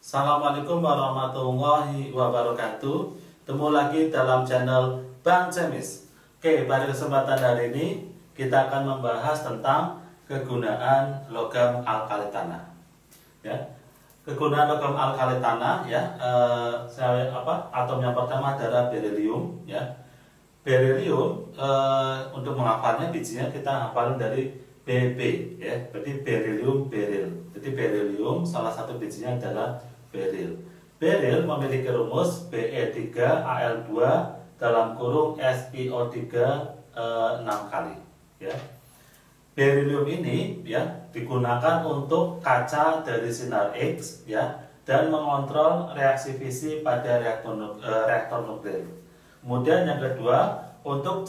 Assalamualaikum warahmatullahi wabarakatuh. Ketemu lagi dalam channel Bang Cemis. Oke, pada kesempatan hari ini kita akan membahas tentang kegunaan logam alkali tanah. Ya, kegunaan logam alkali tanah ya. Atom yang pertama adalah berilium. Ya, berilium untuk menghafalnya bijinya kita hafalin dari BB ya, berarti berilium beril. Jadi berilium salah satu bijinya adalah beril. Beril memiliki rumus Be3Al2 dalam kurung SiO3 6 kali ya. Berilium ini ya digunakan untuk kaca dari sinar X ya dan mengontrol reaksi fisi pada reaktor nuklir. Kemudian yang kedua, untuk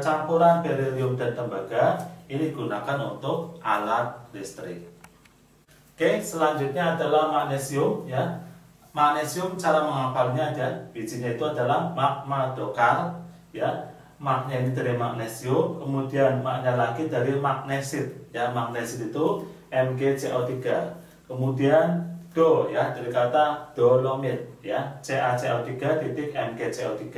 campuran berilium dan tembaga ini digunakan untuk alat listrik. Oke, selanjutnya adalah magnesium ya. Magnesium cara menghafalnya aja, bijinya itu adalah magma dokal ya. Magnya ini dari magnesium, kemudian magnya lagi dari magnesit ya. Magnesit itu MgCO3. Kemudian do ya dari kata dolomit ya, CaCO3 titik MgCO3.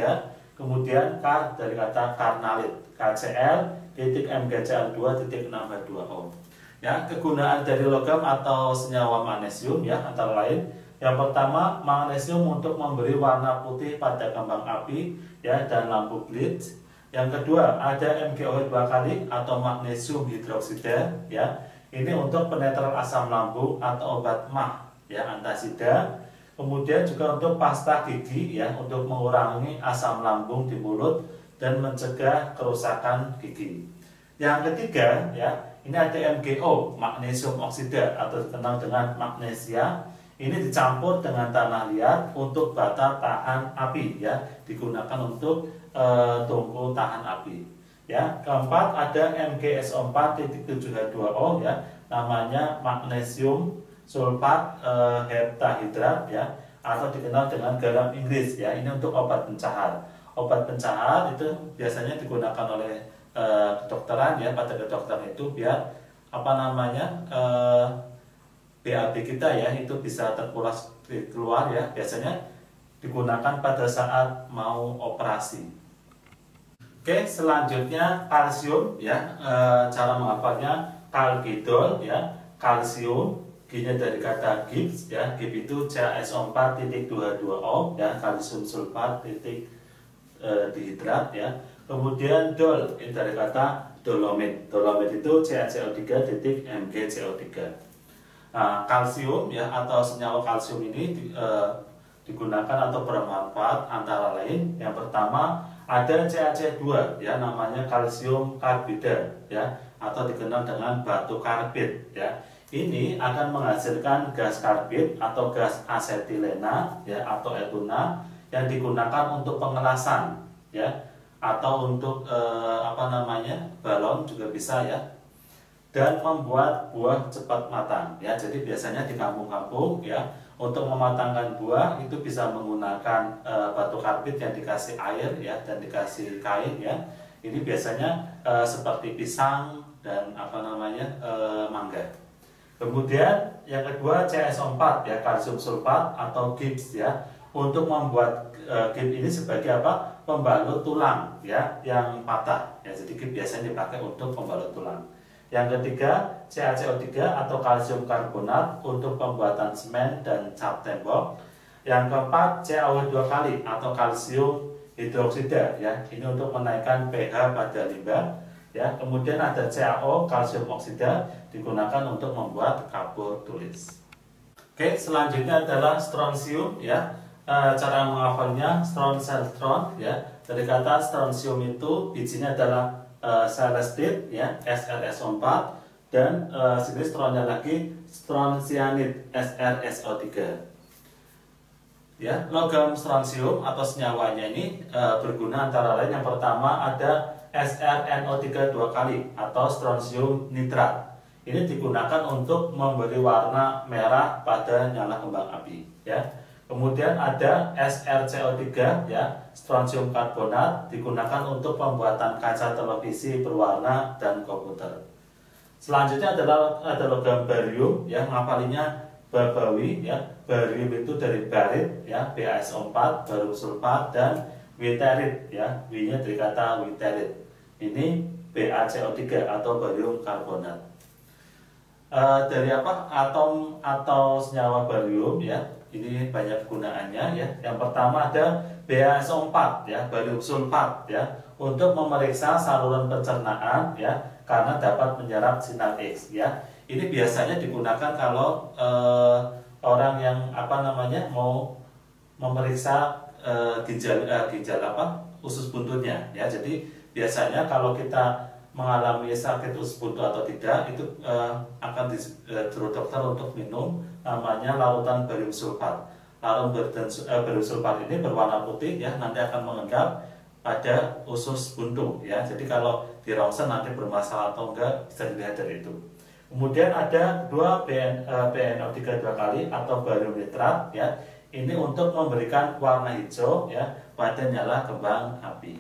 Kemudian kar dari kata karnalit, KCl titik MgCl2 titik 6H2O. Ya, kegunaan dari logam atau senyawa magnesium ya antara lain, yang pertama magnesium untuk memberi warna putih pada kembang api ya dan lampu blitz. Yang kedua ada MgOH 2 kali atau magnesium hidroksida ya, ini untuk penetral asam lambung atau obat MAH ya, antasida. Kemudian juga untuk pasta gigi ya, untuk mengurangi asam lambung di mulut dan mencegah kerusakan gigi. Yang ketiga ya, ini ada MgO, magnesium oksida atau dikenal dengan magnesia. Ini dicampur dengan tanah liat untuk bata tahan api ya, digunakan untuk tungku tahan api. Ya, keempat ada MgSO4.7H2O ya, namanya magnesium sulfat heptahidrat ya, atau dikenal dengan garam Inggris ya. Ini untuk obat pencahar. Obat pencahar itu biasanya digunakan oleh kedokteran ya, pada kedokteran itu biar BAB kita ya itu bisa terkuras keluar ya. Biasanya digunakan pada saat mau operasi. Oke, selanjutnya kalsium ya, cara menghafalnya kalgidol ya, kalsium. G-nya dari kata gips ya, gips itu CaSO4.2H2O ya, kalsium sulfat dihidrat ya. Kemudian dol ini dari kata dolomit. Dolomit itu CaCO3 MgCO3. Nah, kalsium ya atau senyawa kalsium ini digunakan atau bermanfaat antara lain. Yang pertama ada CaC2 ya, namanya kalsium karbida ya, atau dikenal dengan batu karbit ya. Ini akan menghasilkan gas karbit atau gas asetilena ya, atau etuna yang digunakan untuk pengelasan ya, atau untuk balon juga bisa ya, dan membuat buah cepat matang ya. Jadi biasanya di kampung-kampung ya, untuk mematangkan buah itu bisa menggunakan batu karbit yang dikasih air ya dan dikasih kain ya. Ini biasanya seperti pisang dan mangga. Kemudian yang kedua CaSO4 ya, kalsium sulfat atau gips ya, untuk membuat gips ini sebagai apa? Pembalut tulang ya yang patah ya. Jadi gips biasanya dipakai untuk pembalut tulang. Yang ketiga CaCO3 atau kalsium karbonat untuk pembuatan semen dan cat tembok. Yang keempat CaOH 2 kali atau kalsium hidroksida ya, ini untuk menaikkan pH pada limbah ya. Kemudian ada CaO, kalsium oksida, digunakan untuk membuat kapur tulis. Oke, selanjutnya adalah strontium ya. Cara menghafalnya stron ya, dari kata strontium itu bijinya adalah celestit ya, SrSO4, dan sini stronnya lagi strontianit, SrSO3 ya. Logam strontium atau senyawanya ini berguna antara lain, yang pertama ada SrNO3 2 kali atau strontium nitrat. Ini digunakan untuk memberi warna merah pada nyala kembang api ya. Kemudian ada SrCO3 ya, strontium karbonat, digunakan untuk pembuatan kaca televisi berwarna dan komputer. Selanjutnya adalah ada logam barium yang ngafalinya babawi ya. Barium itu dari barit ya, BaSO4, barium sulfat, dan witerit ya, W-nya dari kata witerit. Ini BaCO3 atau barium karbonat. Dari apa atom atau senyawa barium ya, ini banyak gunaannya ya. Yang pertama ada BaSO4 ya, barium sulfat ya, untuk memeriksa saluran pencernaan ya, karena dapat menyerap sinar X ya. Ini biasanya digunakan kalau orang yang mau memeriksa ginjal usus buntutnya ya. Jadi biasanya kalau kita mengalami sakit usus buntu atau tidak, itu akan disuruh dokter untuk minum namanya larutan barium sulfat. Barium sulfat ini berwarna putih ya, nanti akan mengendap pada usus buntu ya. Jadi kalau di ronsen nanti bermasalah atau enggak bisa dilihat dari itu. Kemudian ada dua BnO3 dua kali atau barium nitrat ya. Ini untuk memberikan warna hijau ya pada nyala kembang api.